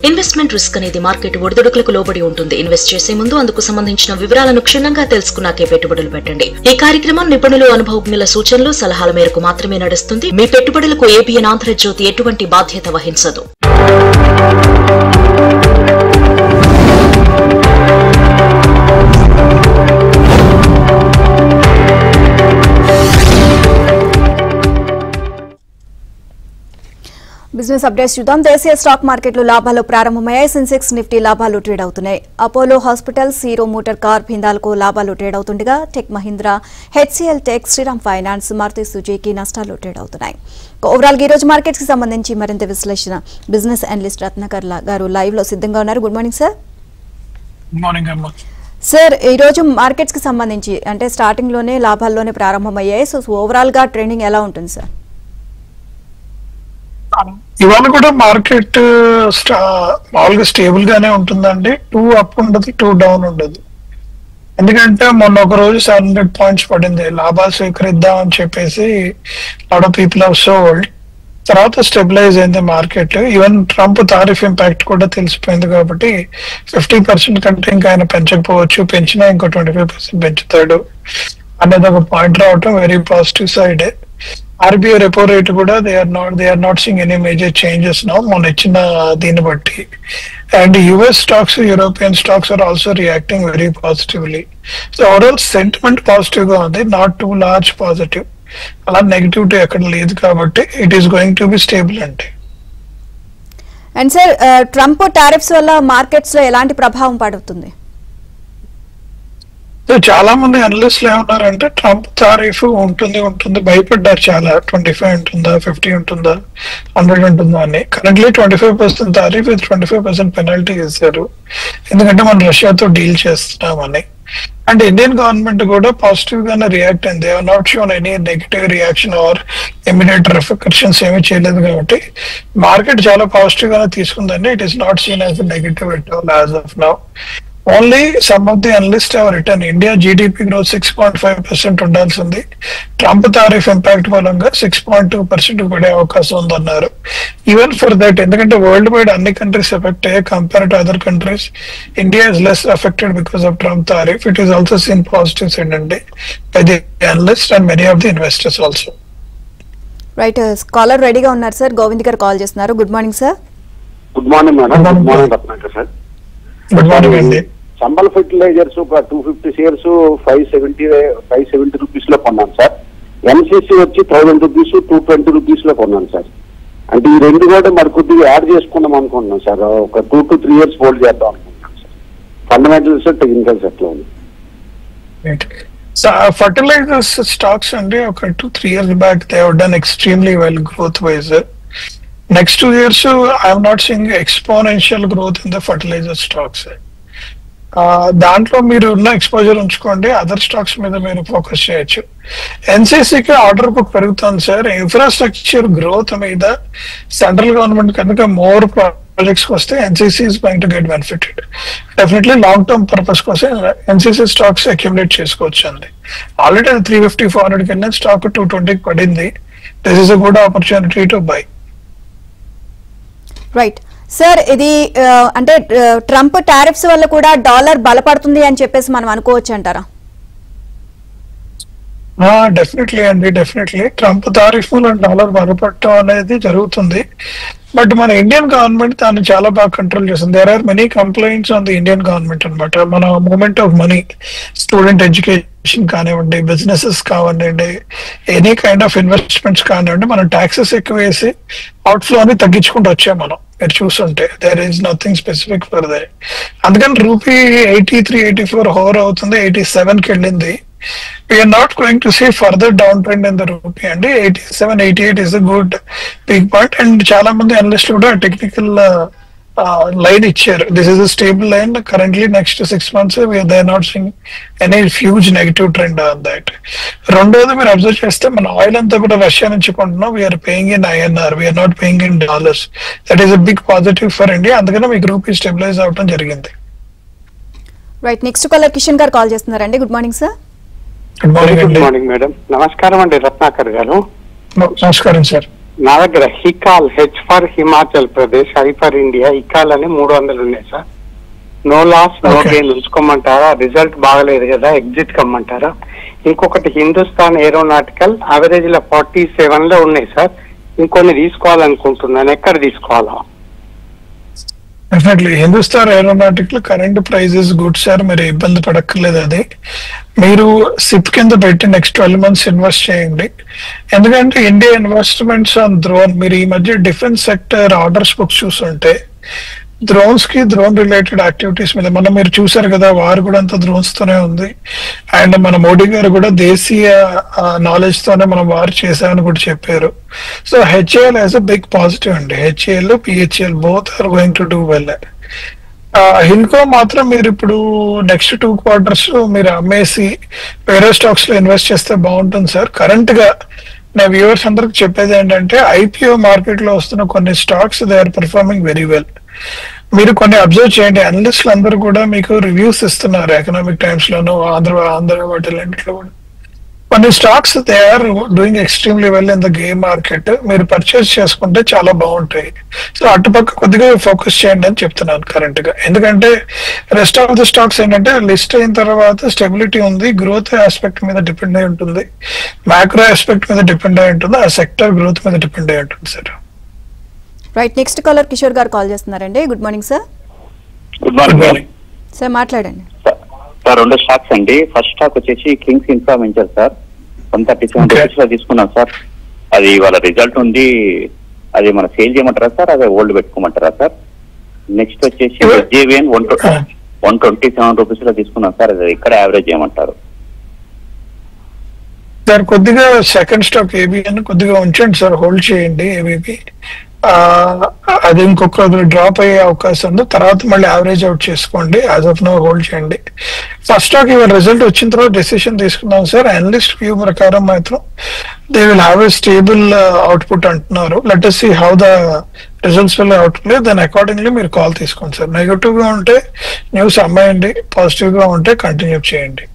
Investment risk అనేది market ఒడిదుడుకులకు లోబడి ఉంటుంది. ఇన్వెస్ట్ చేసే ముందు అందుకు సంబంధించిన వివరాలను క్షుణ్ణంగా తెలుసుకున్నాకే పెట్టుబడులు పెట్టండి. ఈ కార్యక్రమం నిపుణులు, అనుభవజ్ఞుల సూచనలు, సలహాల మేరకు మాత్రమే నడుస్తుంది. మీ పెట్టుబడులకు ఏబిఎన్ ఆంధ్రజ్యోతి ఎటువంటి బాధ్యత వహించదు. బిజినెస్ అప్డేట్స్ చూద్దాం. దేశీయ స్టాక్ మార్కెట్లు లాభాలు ప్రారంభమయ్యాయి. సెన్సెక్స్, నిఫ్టీ లాభాలు ట్రేడ్ అవుతున్నాయి. Apollo hospitals, Hero MotoCorp, Hindalco లాభాలు ట్రేడ్ అవుతుండగా Tech Mahindra, HCL tech, Shriram finance, Maruti Suzuki నష్టాలు ట్రేడ్ అవుతున్నాయి. ఓవరాల్ ఈ రోజు మార్కెట్స్ కి సంబంధించి మరింత విశ్లేషణ బిజినెస్ అనలిస్ట్ రత్నాకర్ గారు లైవ్ లో సిద్ధంగా ఉన్నారు. Good morning sir. Good morning అమ్మా. సార్, ఈ రోజు మార్కెట్స్ కి సంబంధించి అంటే స్టార్టింగ్ లోనే లాభాల్లోనే ప్రారంభమయ్యాయి. సో ఓవరాల్ గా ట్రెండింగ్ ఎలా ఉంటుంది సార్? ఇవాళ కూడా మార్కెట్ మామూలుగా స్టేబుల్ గానే ఉంటుందండి. 2 అప్ ఉండదు, 2 డౌన్ ఉండదు. ఎందుకంటే మొన్న ఒక రోజు 700 పాయింట్స్ పడింది. లాభాలు స్వీకరిద్దాం అని చెప్పేసి lot of people have sold. తర్వాత స్టెబిలైజ్ అయింది market. Even Trump tariff impact కూడా తెలిసిపోయింది కాబట్టి 50% కంటే ఇంకా ఆయన పెంచకపోవచ్చు, పెంచినా ఇంకో 25% పెంచుతాడు అనేది ఒక పాయింట్ రావటం very positive side. RBI repo rate కూడా they are not seeing any major changes now మొన్న ఇచ్చిన దీన్ని బట్టి. And US stocks, European stocks are also reacting very positively. So overall sentiment positive గా ఉంది, నాట్ టూ లార్జ్ పాజిటివ్. అలా negativity ఎక్కడ లేదు కాబట్టి it is going to be stable అంటే. అండ్ సార్, ట్రంప్ టారిఫ్స్ వల్ల మార్కెట్స్ లో ఎలాంటి ప్రభావం పడుతుంది? చాలా మంది అనలిస్టులు ఏమన్నారంటే ట్రంప్ టారిఫ్ ఉంటుంది భయపడ్డారు చాలా. 25 ఉంటుందా, 50 ఉంటుందా, 100 ఉంటుందా అని. కరెంట్లీ 25% టారిఫ్ విత్ 25% పెనాల్టీ ఇస్తారు, ఎందుకంటే మనం రష్యాతో డీల్ చేస్తున్నామని. అండ్ ఇండియన్ గవర్నమెంట్ కూడా పాజిటివ్ గానే రియాక్ట్ అయింది. They have not shown any negative reaction or immediate repercussions ఏమీ చేయలేదు కాబట్టి మార్కెట్ చాలా పాజిటివ్ గానే తీసుకుందండి. It is not seen as negative at all as of now. Only some of the analysts have written India GDP growth 6.5% ఉండాల్సింది. Trump tariff impact మూలంగా 6.2% పడే అవకాశం ఉందన్నారు. ఈవెన్ ఫర్ దట్, ఎందుకంటే వరల్డ్ వైడ్ అన్ని కంట్రీస్ ఎఫెక్ట్ అయ్యాయి compare to other countries. India is less affected because of Trump tariff. It is also seen positive side అండి by the analyst and many of the investors also. Right, caller రెడీగా ఉన్నారు sir. Govind garu call చేస్తున్నారు. Good morning sir. Good morning madam. Good morning Ratnakar sir. Good morning అండి. Chambal fertilisers ఒక 250 shares 570 rupees లో కొన్నాను sir. MCC వచ్చి 1000 rupees, 220 rupees లో కొన్నాను సార్. అంటే ఈ రెండు కూడా మరి కొద్దిగా యాడ్ చేసుకుందాం అనుకుంటున్నాం సార్. ఒక 2 to 3 years హోల్డ్ చేద్దాం అనుకుంటున్నాం సార్. ఫండమెంటల్స్, టెక్నికల్స్ ఎట్లా ఉంది? ఫర్టిలైజర్స్ స్టాక్స్ అండి ఒక 2-3 years back they have done extremely well growth wise. Next 2 years I'm not seeing exponential growth in the fertilizer stocks. దాంట్లో మీరు ఉన్న ఎక్స్పోజర్ ఉంచుకోండి, అదర్ స్టాక్స్ మీద మీరు ఫోకస్ చేయొచ్చు. ఎన్సీసీకి ఆర్డర్ బుక్ పెరుగుతుంది సార్. ఇన్ఫ్రాస్ట్రక్చర్ గ్రోత్ మీద సెంట్రల్ గవర్నమెంట్ కనుక మోర్ ప్రాజెక్ట్స్ వస్తే NCC is going to get benefited. Definitely long term purpose కోసం ఎన్సీసీ స్టాక్స్ అక్యుములేట్ చేసుకోవచ్చు అండి. ఆల్రెడీ 350-400 కింద స్టాక్ 220 పడింది. This is a good opportunity to buy. Right sir, ఇది అంటే ట్రంప్ టారిఫ్స్ వల్ల కూడా డాలర్ బలపడుతుంది అని చెప్పేసి మనం అనుకోవచ్చు అంటారా? డెఫినెట్లీ అండి, డెఫినెట్లీ ట్రంప్ టారిఫ్ డాలర్ బలపడటం అనేది జరుగుతుంది. బట్ మన ఇండియన్ గవర్నమెంట్ దాన్ని చాలా బాగా కంట్రోల్ చేస్తుంది. There are many complaints on the Indian government అనమాట. మన movement of money, student education కానివ్వండి, బిజినెసెస్ కానివ్వండి, ఎనీ కైండ్ ఆఫ్ ఇన్వెస్ట్మెంట్స్ కానివ్వండి, మనం ట్యాక్సెస్ ఎక్కువ వేసి అవుట్ఫ్లో అని తగ్గించుకుంటూ వచ్చాం మనం. మీరు చూస్తుంటే there is nothing specific for they. అందుకని రూపీ 83-84 హోవర్ అవుతుంది, 87కి వెళ్ళింది. We're not going to see further down trend in the rupee అండి. 87-88 is a good big point. And చాలా మంది అనలిస్టులు కూడా టెక్నికల్ లైన్ ఇచ్చారు. This is a stable line currently. Next 6 months they are not seeing any huge negative trend on that. రెండోది మీరు observe చేస్తే మన ఆయిల్ అంతా కూడా రష్యా నుంచి కొంటున్నాం. We're paying in INR, we're not paying in dollars. That is a big positive for India. అందుకనే మీకు రూపీ స్టెబిలైజ్ అవడం జరిగింది. Right, next caller Kishan garu call చేస్తున్నారండి. Good morning sir. Good morning అండి. Good morning madam. నమస్కారం అండి రత్నాకర్ గారు. నమస్కారం సార్. నా దగ్గర Hikal, H for Himachal Pradesh, I for India, Hikal అని 300 ఉన్నాయి sir. No loss no gain ఉంచుకోమంటారా? రిజల్ట్ బాగలేదు కదా, ఎగ్జిట్ కమ్మంటారా? ఇంకొకటి హిందుస్థాన్ ఏరోనాటికల్ యావరేజ్ లో 47 లో ఉన్నాయి సార్. ఇంకొన్ని తీసుకోవాలనుకుంటున్నాను, ఎక్కడ తీసుకోవాలా? డెఫినెట్లీ హిందుస్థాన్ ఏరోనాటిక్ లో కరెంట్ ప్రైజెస్ గుడ్ సార్, మీరు ఇబ్బంది పడక్కర్లేదు. అది మీరు సిప్ కింద పెట్టి నెక్స్ట్ 12 months ఇన్వెస్ట్ చేయండి. ఎందుకంటే ఇండియా ఇన్వెస్ట్మెంట్స్ ఆన్ డ్రోన్, మీరు ఈ మధ్య డిఫెన్స్ సెక్టర్ ఆర్డర్స్ బుక్స్ చూస్తుంటే డ్రోన్స్ కి, డ్రోన్ రిలేటెడ్ యాక్టివిటీస్ మీద మనం మీరు చూసారు కదా, వారు కూడా అంతా డ్రోన్స్ తోనే ఉంది. అండ్ మన మోడీ గారు కూడా దేశీయ నాలెడ్జ్ తోనే మనం వారు చేశామని కూడా చెప్పారు. So HAL as a big positive అండి. HAL, PHAL both are going to do well. హిల్కో మాత్రం మీరు ఇప్పుడు నెక్స్ట్ 2 quarters మీరు అమ్మేసి వేరే స్టాక్స్ లో ఇన్వెస్ట్ చేస్తే బాగుంటుంది సార్. కరెంట్ గా నా వ్యూవర్స్ అందరికి చెప్పేది ఏంటంటే ఐపీఓ మార్కెట్ లో వస్తున్న కొన్ని stocks they are performing very well. మీరు కొన్ని అబ్జర్వ్ చేయండి, అనలిస్టులు అందరూ కూడా మీకు రివ్యూస్ ఇస్తున్నారు. ఎకనామిక్ టైమ్స్ లోను, ఆంధ్ర వాటిలో కూడా కొన్ని stocks they are doing extremely well in the game market. మీరు పర్చేస్ చేసుకుంటే చాలా బాగుంటాయి. సో అటుపక్క కొద్దిగా ఫోకస్ చేయండి అని చెప్తున్నాను కరెంట్ గా. ఎందుకంటే రెస్ట్ ఆఫ్ ద స్టాక్స్ ఏంటంటే లిస్ట్ అయిన తర్వాత స్టెబిలిటీ ఉంది, గ్రోత్ ఆస్పెక్ట్ మీద డిపెండ్ అయి ఉంటుంది, మ్యాక్రో ఆస్పెక్ట్ మీద డిపెండ్ అయి ఉంటుంది, ఆ సెక్టర్ గ్రోత్ మీద డిపెండ్ అయి ఉంటుంది sir. Right, next caller Kishore garu call చేస్తున్నారండి. Good morning sir. Good morning sir, మాట్లాడండి సార్. 2 స్టాక్స్ అండి. ఫస్ట్ స్టాక్ వచ్చేసి Kings Infra Venture sir, 137 rupees లో తీసుకున్నాం సార్. అది వాళ్ళ రిజల్ట్ ఉంది, అది మన సేల్ చేయమంటారా సార్, అదే ఓల్డ్ పెట్టుకోమంటారా సార్? నెక్స్ట్ వచ్చేసి జేవిఎన్ 127 రూపీస్ లో తీసుకున్నాం సార్, అది ఇక్కడ యావరేజ్ చేయమంటారు సార్? కొద్దిగా సెకండ్ స్టాక్ ఏబిఎన్ కొద్దిగా ఉంచండి సార్, హోల్డ్ చేయండి. ఏబిపి అది ఇంకొక డ్రాప్ అయ్యే అవకాశం ఉంది, తర్వాత మళ్ళీ యావరేజ్ అవుట్ చేసుకోండి. యాజ్ ఆఫ్ నో హోల్డ్ చేయండి. ఫస్ట్ స్టాక్ ఇవాళ రిజల్ట్ వచ్చిన తర్వాత డెసిషన్ తీసుకుందాం సార్. అనలిస్ట్ వ్యూ ప్రకారం మాత్రం they will have a stable output అంటున్నారు. Let us see how the results will output, దాని అకార్డింగ్లీ మీరు కాల్ తీసుకోండి సార్. నెగటివ్ గా ఉంటే న్యూస్ అమ్మాయండి, పాజిటివ్ గా ఉంటే కంటిన్యూ చేయండి.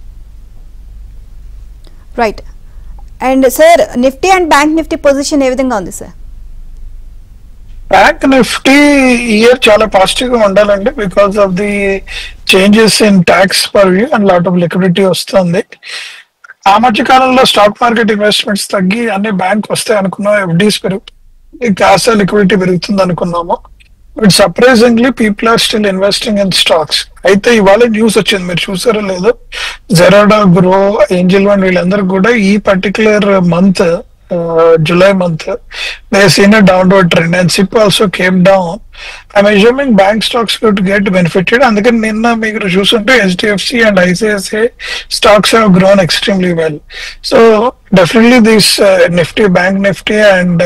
Right. And sir, Nifty and bank Nifty position ఏ విధంగా ఉంది సార్? బ్యాంక్ నిఫ్టీ ఇయర్ చాలా పాజిటివ్ గా ఉండాలండి, because of the changes in tax purview and lot of liquidity వస్తుంది. ఆ మధ్య కాలంలో స్టాక్ మార్కెట్ ఇన్వెస్ట్మెంట్స్ తగ్గి అన్ని బ్యాంక్ వస్తాయి అనుకున్నాం, ఎఫ్డీస్ పెరుగుతుంది, కాస్త లిక్విడిటీ పెరుగుతుంది అనుకున్నాము. But surprisingly people are still investing in stocks. అయితే ఇవాళ న్యూస్ వచ్చింది, మీరు చూసారో లేదో, జెరోడా, గ్రో, ఏంజల్ వన్ వీళ్ళందరూ కూడా ఈ particular month July month they have seen a downward trend and SIP also came down. I'm assuming bank stocks could get benefited. అందుకని నిన్న మీరు చూస్తుంటే HDFC and ICICI stocks have grown extremely well. So definitely this Nifty, Bank Nifty and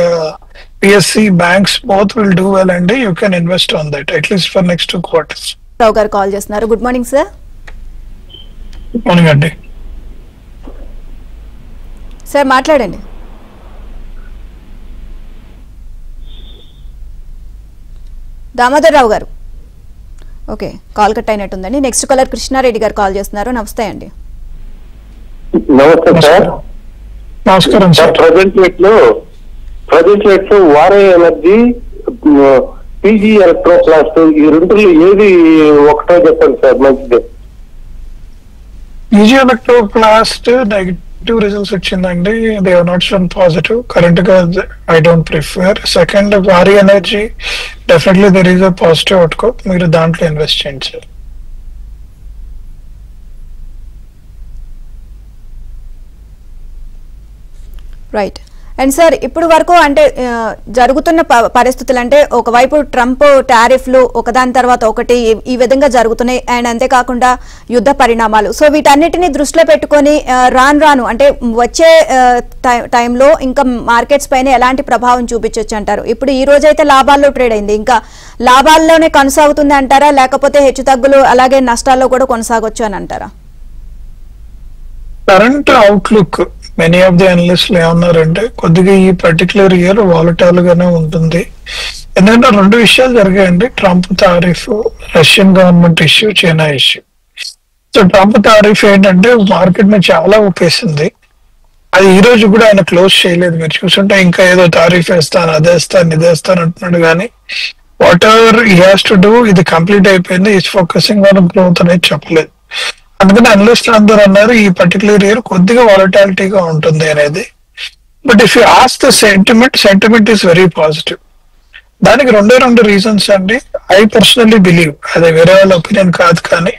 PSC banks both will do well and you can invest on that at least for next 2 quarters. Rao garu call చేస్తున్నారు. Good morning sir. Good morning అండి. Sir, మాట్లాడండి. Damodar Rao garu, okay, call cut అయినట్టుందండి. Next caller Krishna Reddy garu call చేస్తున్నారు. నమస్తే అండి. నమస్తే sir. నమస్కారం sir. Present rate లో వారే ఎనర్జీ, పీజీ ఎలక్ట్రోప్లాస్ట్, ఈ రెండులో ఏది ఒకటో చెప్పండి సార్, మంచిది. పీజీ ఎలక్ట్రోప్లాస్ట్ నెగటివ్ రిజల్ట్స్ వచ్చిందండి, they are not shown positive. Current గా I don't prefer. Second Waaree energy, definitely there is a positive outcome, మీరు దాంట్లో ఇన్వెస్ట్ చేయండి సార్. రైట్. అండ్ సార్, ఇప్పుడు వరకు అంటే జరుగుతున్న పరిస్థితులు అంటే ఒకవైపు ట్రంప్ టారిఫ్లు ఒకదాని తర్వాత ఒకటి ఈ విధంగా జరుగుతున్నాయి, అండ్ అంతేకాకుండా యుద్ధ పరిణామాలు. సో వీటన్నిటిని దృష్టిలో పెట్టుకొని రాను అంటే వచ్చే టైంలో ఇంకా మార్కెట్స్ పైన ఎలాంటి ప్రభావం చూపించవచ్చు అంటారు? ఇప్పుడు ఈ రోజు అయితే లాభాల్లో ట్రేడ్ అయింది, ఇంకా లాభాల్లోనే కొనసాగుతుంది అంటారా, లేకపోతే హెచ్చుతగ్గులు అలాగే నష్టాల్లో కూడా కొనసాగొచ్చు అని అంటారా? Current outlook many of the అనలిస్టులు ఏమన్నారంటే కొద్దిగా ఈ పర్టికులర్ ఇయర్ వాలటైల్ గానే ఉంటుంది. ఎందుకంటే 2 విషయాలు జరిగాయండి, Trump tariff, Russian government issue, China issue. So Trump tariff ఏంటంటే మార్కెట్ ని చాలా ఊపేసింది. అది ఈ రోజు కూడా ఆయన క్లోజ్ చేయలేదు. మీరు చూసుంటే ఇంకా ఏదో తారీఫ్ వేస్తాను, అదేస్తాను, ఇదేస్తాను అంటున్నాడు. కానీ what ever he has to do ఇది కంప్లీట్ అయిపోయింది. ఈజ్ ఫోకసింగ్ ఆన్ గ్రోత్ అనేది చెప్పలేదు. అందుకని అనలిస్ట్ అందరూ అన్నారు ఈ పర్టికులర్ ఇయర్ కొద్దిగా వాలటాలిటీగా ఉంటుంది అనేది. But if you ask the sentiment is very positive. దానికి రెండు రీజన్స్ అండి. ఐ పర్సనల్లీ బిలీవ్, అదే వేరే వాళ్ళ ఒపీనియన్ కాదు, కానీ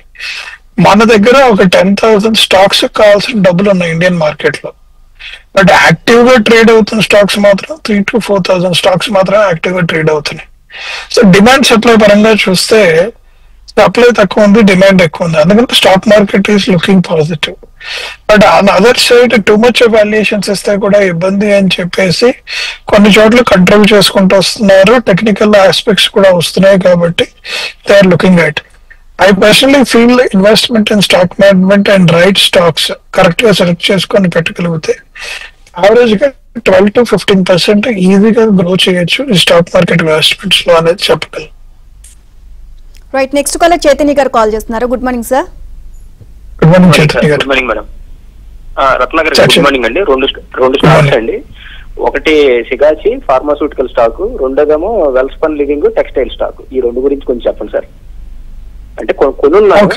మన దగ్గర ఒక 10,000 స్టాక్స్ కావాల్సిన డబ్బులు ఉన్నాయి ఇండియన్ మార్కెట్ లో. బట్ యాక్టివ్ గా ట్రేడ్ అవుతున్న స్టాక్స్ మాత్రం 3,000 to 4,000 స్టాక్స్ మాత్రం యాక్టివ్ గా ట్రేడ్ అవుతున్నాయి. సో డిమాండ్ సప్లై పరంగా చూస్తే సప్లై తక్కువ ఉంది, డిమాండ్ ఎక్కువ ఉంది. అందుకని stock market is looking positive. But on other side too much valuations ఇస్తే కూడా ఇబ్బంది అని చెప్పేసి కొన్ని చోట్ల కంట్రోల్ చేసుకుంటూ వస్తున్నారు. టెక్నికల్ ఆస్పెక్ట్స్ కూడా వస్తున్నాయి కాబట్టి they are looking at. I personally feel investment in stock management and right stocks correct గా సెలెక్ట్ చేసుకొని పెట్టగలిగితే యావరేజ్ గా 12 to 15% ఈజీగా గ్రో చేయొచ్చు ఈ స్టాక్ మార్కెట్ ఇన్వెస్ట్మెంట్స్ లో అనేది చెప్పగలను. Right, next caller Chaitanya garu call చేస్తున్నారు. Good morning sir. Good morning Chaitanya garu. Good morning madam. రత్న గారు గుడ్ మార్నింగ్ అండి. రెండు స్టాక్స్ అండి. ఒకటి సిగాచి ఫార్మాస్యూటికల్ స్టాక్, రెండోదేమో వెల్స్పన్ లివింగ్ టెక్స్టైల్ స్టాక్. ఈ రెండు గురించి కొంచెం చెప్పండి సార్. అంటే కొన్ని ఉన్నాయి,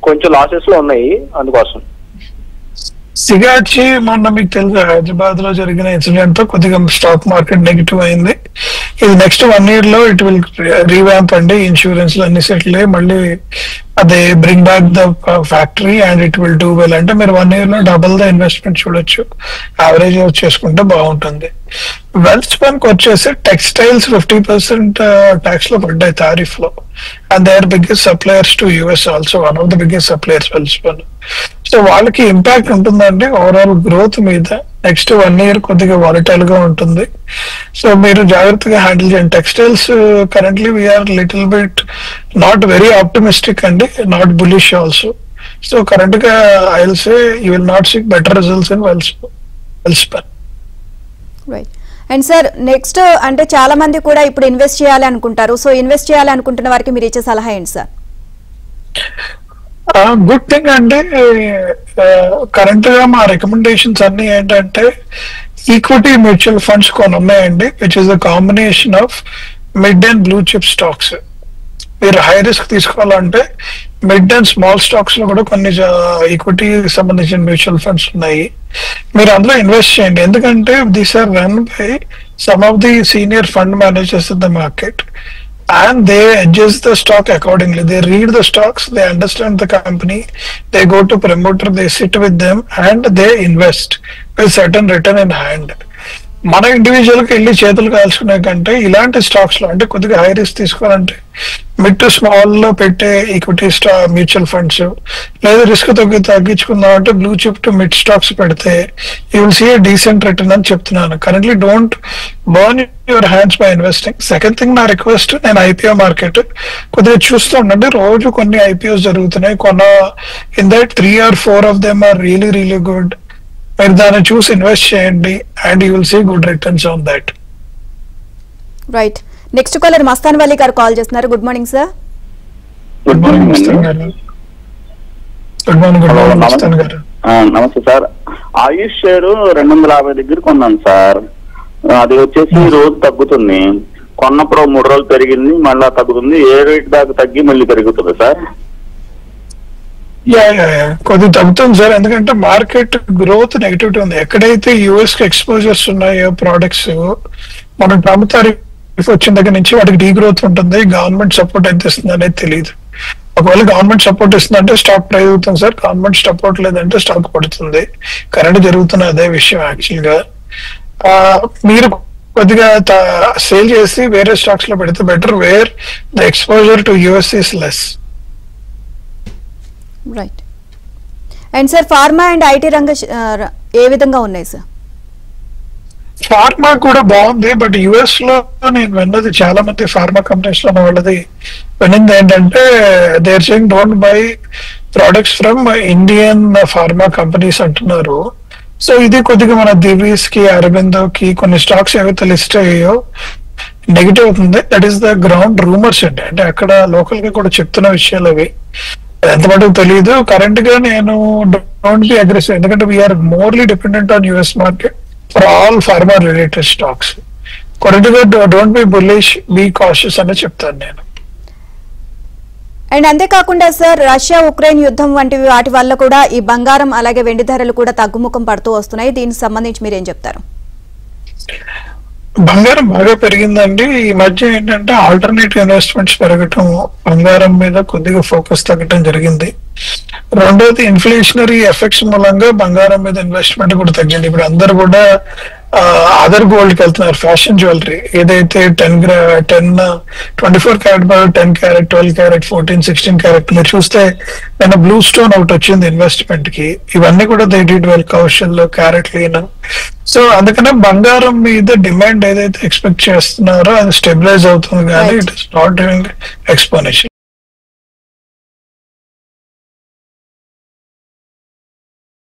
కొంచెం లాసెస్ లో ఉన్నాయి, అందుకోసం. సిగాచి మొన్న మీకు తెలుసు హైదరాబాద్ లో జరిగిన ఇన్సిడెంట్ తో కొద్దిగా స్టాక్ మార్కెట్ నెగిటివ్ అయింది. ఇది నెక్స్ట్ 1 year లో ఇట్ విల్ రీవ్యాంప్ అండి. ఇన్సూరెన్స్ అన్ని సెటిల్ అయ్యి మళ్ళీ అదే bring back the factory and it will do well. అంటే మీరు 1 year లో డబుల్ ద ఇన్వెస్ట్మెంట్ చూడొచ్చు. యావరేజ్ చేసుకుంటే బాగుంటుంది. వెల్స్పన్ కి వచ్చేసి టెక్స్టైల్స్ 50% ట్యాక్స్ లో పడ్డాయి టారిఫ్ లో. And they are biggest suppliers to US also, one of the biggest suppliers Welspun. So వాళ్ళకి ఇంపాక్ట్ ఉంటుందండి ఓవరాల్ గ్రోత్ మీద. నెక్స్ట్ 1 year కొద్దిగా వాలటైల్ గా ఉంటుంది. సో మీరు జాగ్రత్తగా హ్యాండిల్ చేయండి. Textiles currently we're little bit not very optimistic అండి, not bullish also. So current గా I will say you will not see better results in Welspun. Right. And sir next అంటే చాలా మంది కూడా ఇప్పుడు ఇన్వెస్ట్ చేయాలి అనుకుంటారు. సో ఇన్వెస్ట్ చేయాలి అనుకుంటున్న వారికి మీరు ఇచ్చే సలహా ఏంటి సార్? గుడ్ థింగ్ అండి. కరెంట్ గా మా రికమెండేషన్స్ అన్ని ఏంటంటే ఈక్విటీ మ్యూచువల్ ఫండ్స్ కొన్ని ఉన్నాయండి, which is the combination of mid and blue chip stocks. మీరు హై రిస్క్ తీసుకోవాలంటే మిడ్ అండ్ స్మాల్ స్టాక్స్ లో కూడా కొన్ని ఈక్విటీ సంబంధించిన మ్యూచువల్ ఫండ్స్ ఉన్నాయి. మీరు అందులో ఇన్వెస్ట్ చేయండి. ఎందుకంటే these are run by some of the senior fund managers in the market and they adjust the stock accordingly. They read the stocks, they understand the company, they go to promoter, they sit with them and they invest with certain return in hand. మన individual కి వెళ్ళి చేతులు కాల్చుకునే కంటే ఇలాంటి stocks లో అంటే కొద్దిగా high risk తీసుకోవాలంటే మిడ్ టు స్మాల్ లో పెట్టే ఈక్విటీ మ్యూచువల్ ఫండ్స్, లేదా రిస్క్ తగ్గించుకుందాం అంటే blue chip to mid stocks పెడితే you will see a decent return అని చెప్తున్నాను. Currently don't burn your hands by investing. Second thing నా రిక్వెస్ట్, నేను ఐపీఓ మార్కెట్ కొద్దిగా చూస్తూ ఉండండి. రోజు కొన్ని ఐపీఓస్ జరుగుతున్నాయి. In that 3 or 4 of them are really really good. మీరు దాన్ని చూసి ఇన్వెస్ట్ చేయండి and you will see good returns on that. Right, next caller Mastan Vali garu call చేస్తున్నారు. Good morning sir. Good morning Mastan garu. Good morning Mastan గారు. నమస్తే సార్. ఆయుష్ share 250 దగ్గర కొన్నాను sir. అది వచ్చేసి రోజు తగ్గుతుంది. కొన్నప్పుడు 3 రోజులు పెరిగింది, మళ్ళా తగ్గుతుంది. ఏ రేట్ దాకా తగ్గి మళ్ళీ పెరుగుతుంది సార్? కొద్దిగా తగ్గుతుంది సార్. ఎందుకంటే మార్కెట్ గ్రోత్ నెగిటివిటీ ఉంది. ఎక్కడైతే యుఎస్ కి ఎక్స్పోజర్స్ ఉన్నాయో ప్రోడక్ట్స్, మనం ట్రంప్ టారిఫ్ వచ్చిన దగ్గర నుంచి వాటికి డీ గ్రోత్ ఉంటుంది. గవర్నమెంట్ సపోర్ట్ ఎంత ఇస్తుంది అనేది తెలియదు. ఒకవేళ గవర్నమెంట్ సపోర్ట్ ఇస్తుందంటే స్టాక్ ప్రైస్ అవుతుంది సార్. గవర్నమెంట్ సపోర్ట్ లేదంటే స్టాక్ పడుతుంది. కరెంట్ జరుగుతున్న అదే విషయం యాక్చువల్ గా. మీరు కొద్దిగా సేల్ చేసి వేరే స్టాక్స్ లో పెడితే better, wear the exposure to US is less. Right. And sir pharma and IT రంగ ఏ విధంగా ఉన్నాయి సార్? ఫార్మా కూడా బాగుంది. బట్ యుఎస్ లో నేను విన్నది చాలా మంది ఫార్మా కంపెనీస్ లో వాళ్ళది వినింది ఏంటంటే they are saying don't buy products from Indian pharma companies అంటున్నారు. సో ఇది కొద్దిగా మన దివీస్ కి అరబిందో కి కొన్ని స్టాక్స్ ఏవైతే లిస్ట్ అయ్యాయో నెగిటివ్ అవుతుంది. That is the ground rumours అండి. అంటే అక్కడ లోకల్ గా కూడా చెప్తున్న విషయాలు అవి. ఎంత మటుకు తెలియదు. కరెంట్ గా నేను డోంట్ బి అగ్రెసివ్, ఎందుకంటే we're morely dependent on US market for all pharma related stocks. కొరటిగా don't be bullish, be cautious అని చెప్తాను నేను. అండ్ అంతేకాకుండా సార్, రష్యా ఉక్రెయిన్ యుద్ధం వంటి వాటి వల్ల కూడా ఈ బంగారం అలాగే వెండి ధరలు కూడా తగ్గుముఖం పడుతూ వస్తున్నాయి. దీనికి సంబంధించి మీరేం చెప్తారు? బంగారం బాగా పెరిగిందండి. ఈ మధ్య ఏంటంటే ఆల్టర్నేటివ్ ఇన్వెస్ట్మెంట్స్ పెరగటం, బంగారం మీద కొద్దిగా ఫోకస్ తగ్గటం జరిగింది. రెండోది ఇన్ఫ్లేషనరీ ఎఫెక్ట్స్ మూలంగా బంగారం మీద ఇన్వెస్ట్మెంట్ కూడా తగ్గింది. ఇప్పుడు అందరు కూడా అదర్ గోల్డ్ కి వెళ్తున్నారు. ఫ్యాషన్ జ్యువెలరీ ఏదైతే 24 క్యారెట్ 10 క్యారెట్ 12 క్యారెట్ 14 16 క్యారెట్ మీరు చూస్తే నేను బ్లూ స్టోన్ ఒకటి వచ్చింది ఇన్వెస్ట్మెంట్ కి. ఇవన్నీ కూడా they did well, Kaushal, carrot lean. So అందుకనే బంగారం మీద డిమాండ్ ఏదైతే ఎక్స్పెక్ట్ చేస్తున్నారో అది స్టెబిలైజ్ అవుతుంది, కానీ it is not doing exponential.